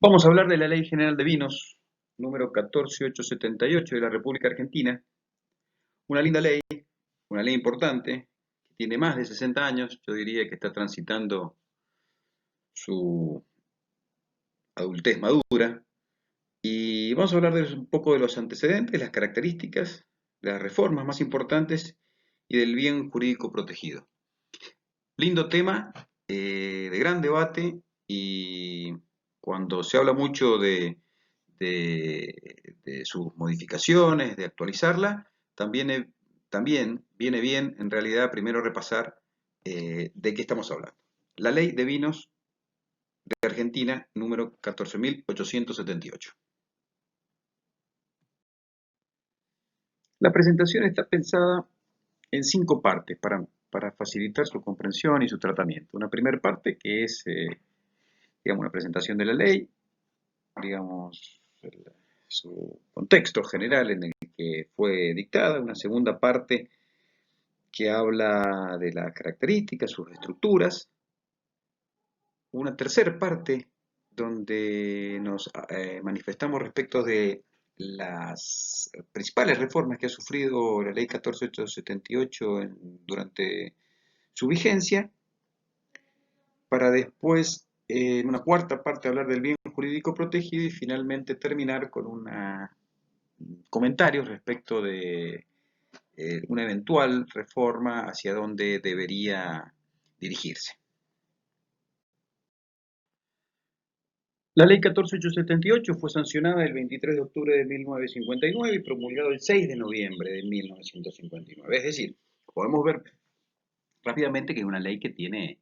Vamos a hablar de la Ley General de Vinos, número 14878 de la República Argentina. Una linda ley, una ley importante, que tiene más de 60 años, yo diría que está transitando su adultez madura. Y vamos a hablar un poco de los antecedentes, las características, las reformas más importantes y del bien jurídico protegido. Lindo tema, de gran debate, y cuando se habla mucho de sus modificaciones, de actualizarla, también viene bien en realidad primero repasar de qué estamos hablando. La Ley de Vinos de Argentina, número 14.878. La presentación está pensada en 5 partes para facilitar su comprensión y su tratamiento. Una primera parte que es, digamos, una presentación de la ley, digamos, su contexto general en el que fue dictada. Una segunda parte que habla de las características, sus estructuras. Una tercera parte donde nos manifestamos respecto de las principales reformas que ha sufrido la ley 14878 durante su vigencia, para después, en una cuarta parte, hablar del bien jurídico protegido y finalmente terminar con comentarios respecto de una eventual reforma hacia dónde debería dirigirse. La ley 14878 fue sancionada el 23 de octubre de 1959 y promulgado el 6 de noviembre de 1959. Es decir, podemos ver rápidamente que es una ley que tiene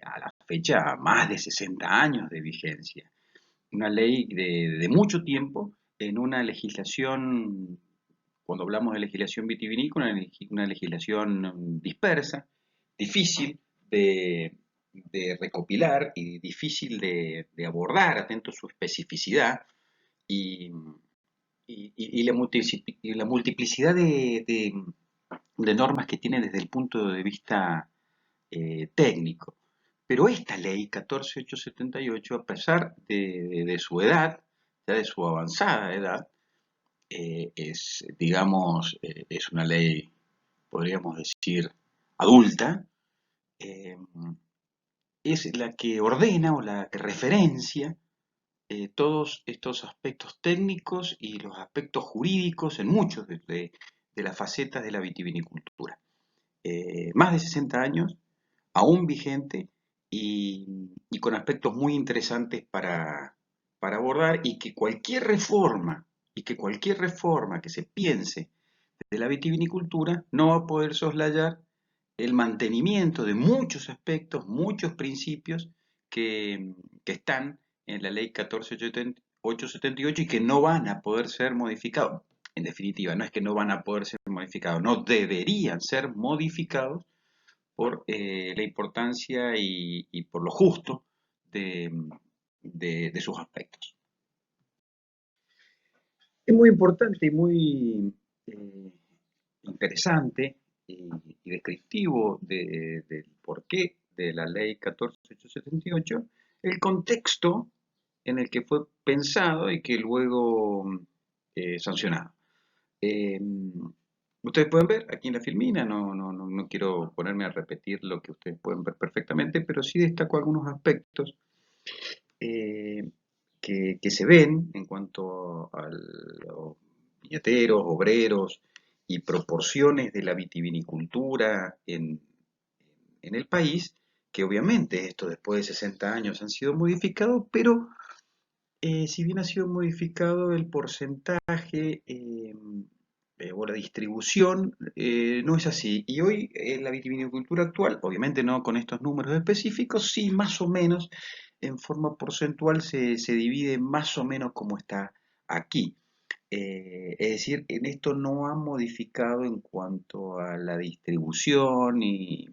a la fecha más de 60 años de vigencia. Una ley de mucho tiempo en una legislación, cuando hablamos de legislación vitivinícola, una legislación dispersa, difícil de recopilar y difícil de abordar, atento a su especificidad y, y la multiplicidad de normas que tiene desde el punto de vista técnico. Pero esta ley 14878, a pesar de su edad, ya de su avanzada edad, es, digamos, es una ley, podríamos decir, adulta, eh, es la que ordena o la que referencia todos estos aspectos técnicos y los aspectos jurídicos en muchos de las facetas de la vitivinicultura. Más de 60 años, aún vigente y con aspectos muy interesantes para abordar y que cualquier reforma que se piense de la vitivinicultura no va a poder soslayar el mantenimiento de muchos aspectos, muchos principios que están en la ley 14878 y que no van a poder ser modificados. En definitiva, no es que no van a poder ser modificados, no deberían ser modificados por la importancia y por lo justo de, de sus aspectos. Es muy importante y muy interesante y descriptivo del porqué de la ley 14878, el contexto en el que fue pensado y que luego sancionado. Eh, Ustedes pueden ver aquí en la filmina, no quiero ponerme a repetir lo que ustedes pueden ver perfectamente, pero sí destaco algunos aspectos eh, que se ven en cuanto a los viñateros, obreros y proporciones de la vitivinicultura en el país, que obviamente esto después de 60 años han sido modificados, pero si bien ha sido modificado el porcentaje o la distribución, no es así. Y hoy la vitivinicultura actual, obviamente no con estos números específicos, sí más o menos en forma porcentual se divide más o menos como está aquí. Es decir, en esto no ha modificado en cuanto a la distribución y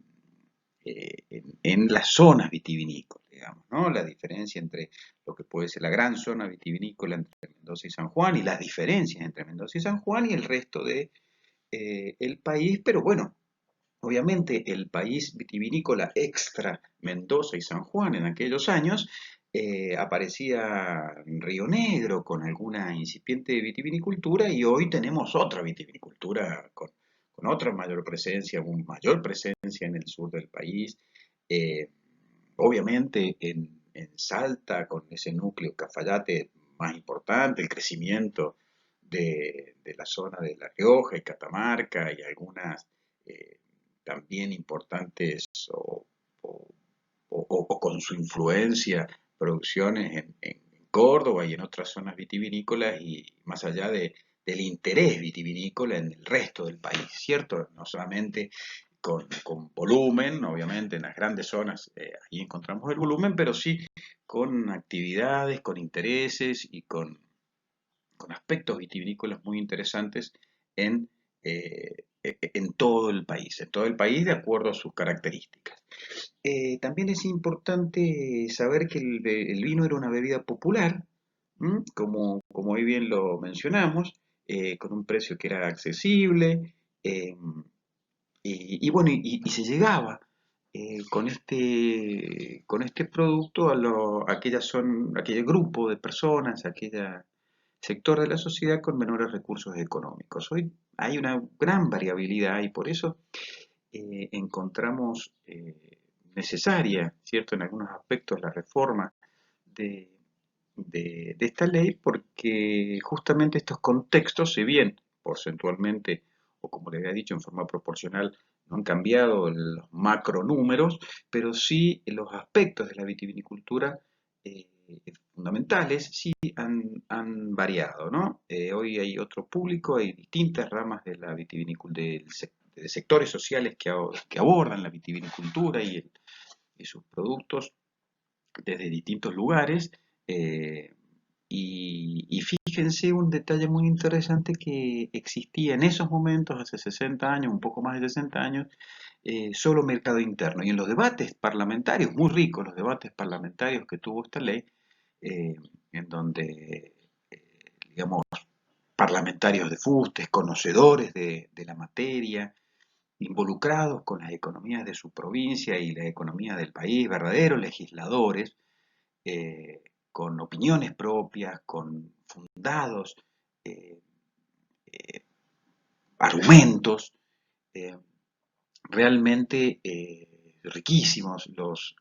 en las zonas vitivinícolas, digamos, ¿no? La diferencia entre lo que puede ser la gran zona vitivinícola entre Mendoza y San Juan y las diferencias entre Mendoza y San Juan y el resto de el país, pero bueno, obviamente el país vitivinícola extra Mendoza y San Juan en aquellos años aparecía Río Negro con alguna incipiente vitivinicultura y hoy tenemos otra vitivinicultura con otra mayor presencia, una mayor presencia en el sur del país. eh, Obviamente en Salta, con ese núcleo Cafayate más importante, el crecimiento de la zona de La Rioja y Catamarca y algunas eh, también importantes o- o con su influencia producciones en Córdoba y en otras zonas vitivinícolas y más allá del interés vitivinícola en el resto del país, ¿cierto? No solamente con volumen, obviamente en las grandes zonas ahí encontramos el volumen, pero sí con actividades, con intereses y con aspectos vitivinícolas muy interesantes en todo el país de acuerdo a sus características. También es importante saber que el vino era una bebida popular, como hoy bien lo mencionamos, con un precio que era accesible, eh, y bueno, y se llegaba con este producto a aquel grupo de personas, a aquel sector de la sociedad con menores recursos económicos. Hoy hay una gran variabilidad y por eso encontramos necesaria, ¿cierto?, en algunos aspectos la reforma de, de esta ley porque justamente estos contextos, si bien porcentualmente o como le había dicho en forma proporcional, no han cambiado los macronúmeros, pero sí los aspectos de la vitivinicultura eh, fundamentales sí han variado, ¿no? Hoy hay otro público, hay distintas ramas de la vitivinicultura, de sectores sociales que abordan la vitivinicultura y sus productos desde distintos lugares. eh, y fíjense un detalle muy interesante que existía en esos momentos, hace 60 años, un poco más de 60 años, solo mercado interno. Y en los debates parlamentarios, muy ricos los debates parlamentarios que tuvo esta ley, eh, en donde, digamos, parlamentarios de fustes, conocedores de la materia, involucrados con las economías de su provincia y la economía del país, verdaderos legisladores, eh, con opiniones propias, con fundados eh, eh, argumentos, eh, realmente riquísimos los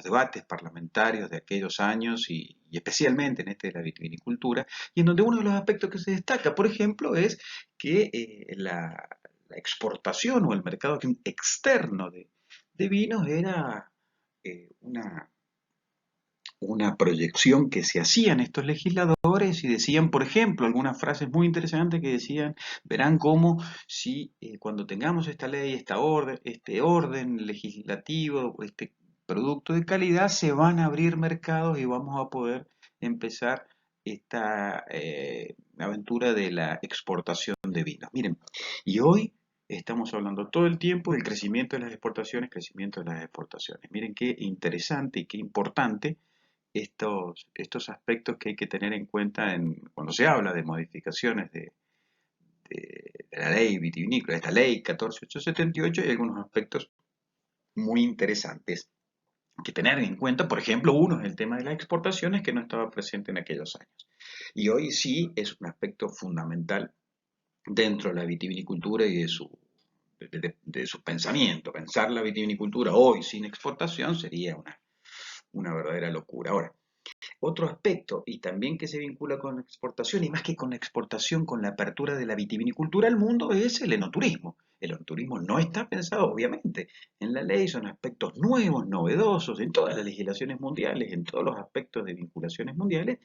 debates parlamentarios de aquellos años y especialmente en este de la vitivinicultura, y en donde uno de los aspectos que se destaca, por ejemplo, es que la exportación o el mercado externo de vinos era una proyección que se hacían estos legisladores y decían, por ejemplo, algunas frases muy interesantes que decían, verán cómo si cuando tengamos esta ley, este orden legislativo, este producto de calidad, se van a abrir mercados y vamos a poder empezar esta aventura de la exportación de vinos. Miren, y hoy estamos hablando todo el tiempo del crecimiento de las exportaciones, crecimiento de las exportaciones. Miren qué interesante y qué importante estos aspectos que hay que tener en cuenta cuando se habla de modificaciones de la ley vitivinícola, esta ley 14878, hay algunos aspectos muy interesantes que tener en cuenta. Por ejemplo, uno es el tema de las exportaciones que no estaba presente en aquellos años. Y hoy sí es un aspecto fundamental dentro de la vitivinicultura y de su pensamiento. Pensar la vitivinicultura hoy sin exportación sería una verdadera locura. Ahora, otro aspecto, y también que se vincula con la exportación, y más que con la exportación, con la apertura de la vitivinicultura al mundo, es el enoturismo. El enoturismo no está pensado, obviamente, en la ley, son aspectos nuevos, novedosos, en todas las legislaciones mundiales, en todos los aspectos de vinculaciones mundiales,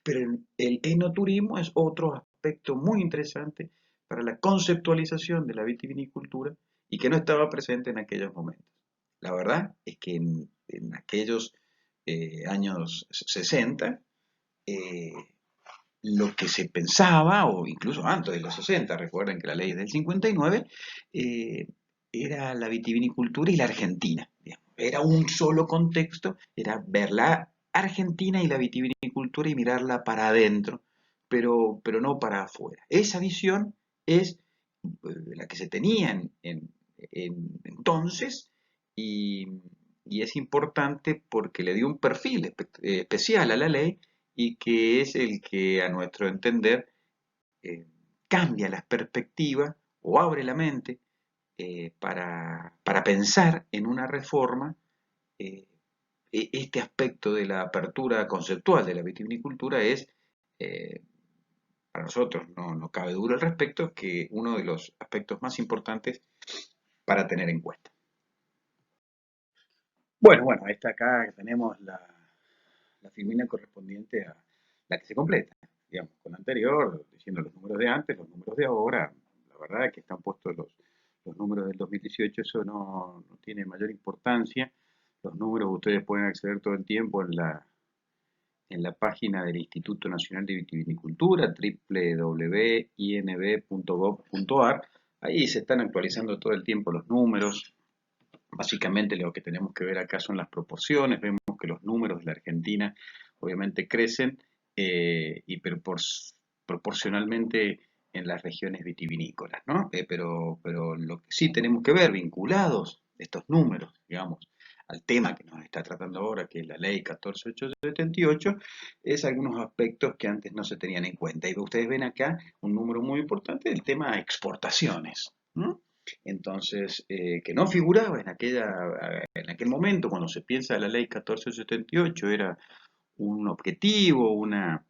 pero el enoturismo es otro aspecto muy interesante para la conceptualización de la vitivinicultura y que no estaba presente en aquellos momentos. La verdad es que en aquellos años 60, eh, lo que se pensaba, o incluso antes de los 60, recuerden que la ley es del 59, era la vitivinicultura y la Argentina. Digamos. Era un solo contexto, era ver la Argentina y la vitivinicultura y mirarla para adentro, pero no para afuera. Esa visión es la que se tenía entonces y, y es importante porque le dio un perfil especial a la ley y que es el que, a nuestro entender, eh, cambia las perspectivas o abre la mente para pensar en una reforma eh, este aspecto de la apertura conceptual de la vitivinicultura es, eh, para nosotros, no cabe duda al respecto, que uno de los aspectos más importantes para tener en cuenta. Bueno, ahí está acá tenemos la filmina correspondiente a la que se completa, digamos, con la anterior, diciendo los números de antes, los números de ahora, la verdad es que están puestos los números del 2018, eso no tiene mayor importancia, los números ustedes pueden acceder todo el tiempo en la página del Instituto Nacional de Vitivinicultura, www.inb.gov.ar. Ahí se están actualizando todo el tiempo los números. Básicamente lo que tenemos que ver acá son las proporciones. Vemos que los números de la Argentina obviamente crecen, pero proporcionalmente en las regiones vitivinícolas, ¿no? Pero lo que sí tenemos que ver, vinculados estos números, digamos, al tema que nos está tratando ahora, que es la ley 14878, es algunos aspectos que antes no se tenían en cuenta. Y ustedes ven acá un número muy importante del tema de exportaciones, ¿no? Entonces, que no figuraba en aquel momento, cuando se piensa en la ley 1478, era un objetivo, una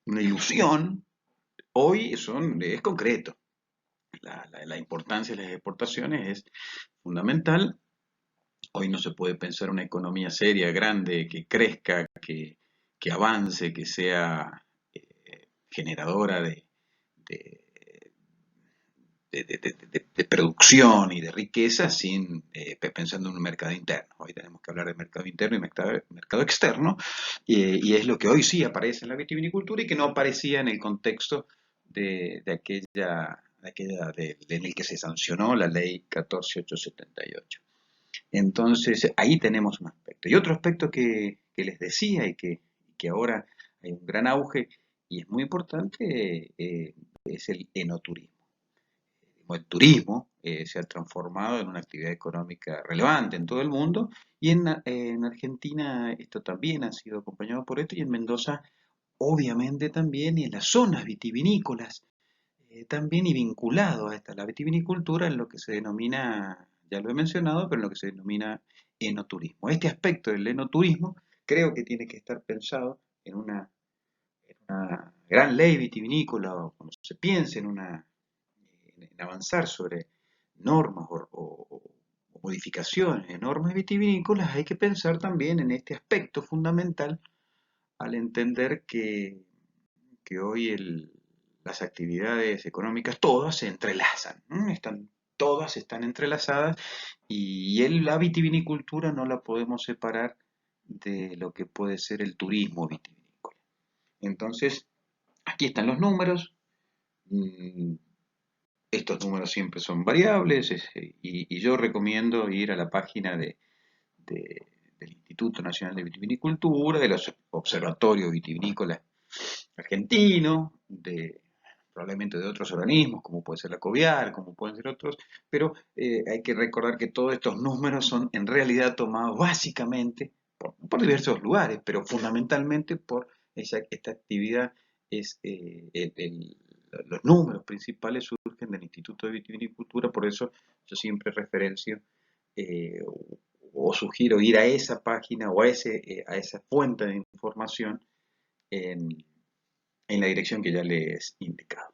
ilusión. Hoy es concreto. La importancia de las exportaciones es fundamental. Hoy no se puede pensar una economía seria, grande, que crezca, que avance, que sea generadora de, de producción y de riqueza sin pensando en un mercado interno. Hoy tenemos que hablar de mercado interno y mercado externo, y es lo que hoy sí aparece en la vitivinicultura y que no aparecía en el contexto en el que se sancionó la ley 14878. Entonces, ahí tenemos un aspecto. Y otro aspecto que les decía que ahora hay un gran auge y es muy importante, es el enoturismo. El turismo se ha transformado en una actividad económica relevante en todo el mundo y en Argentina esto también ha sido acompañado por esto y en Mendoza obviamente también y en las zonas vitivinícolas también y vinculado a esta la vitivinicultura en lo que se denomina, ya lo he mencionado, pero en lo que se denomina enoturismo. Este aspecto del enoturismo creo que tiene que estar pensado en una gran ley vitivinícola o cuando se piense en avanzar sobre normas o modificaciones de normas vitivinícolas, hay que pensar también en este aspecto fundamental al entender que hoy las actividades económicas todas se entrelazan, ¿no? Todas están entrelazadas y la vitivinicultura no la podemos separar de lo que puede ser el turismo vitivinícola. Entonces, aquí están los números. mm, Estos números siempre son variables y yo recomiendo ir a la página del Instituto Nacional de Vitivinicultura, de los observatorios vitivinícolas argentinos, probablemente de otros organismos, como puede ser la COVIAR, como pueden ser otros, pero hay que recordar que todos estos números son en realidad tomados básicamente por diversos lugares, pero fundamentalmente por esta actividad es los números principales surgen del Instituto de Vitivinicultura, por eso yo siempre referencio o sugiero ir a esa página o a esa fuente de información en, en la dirección que ya les he indicado.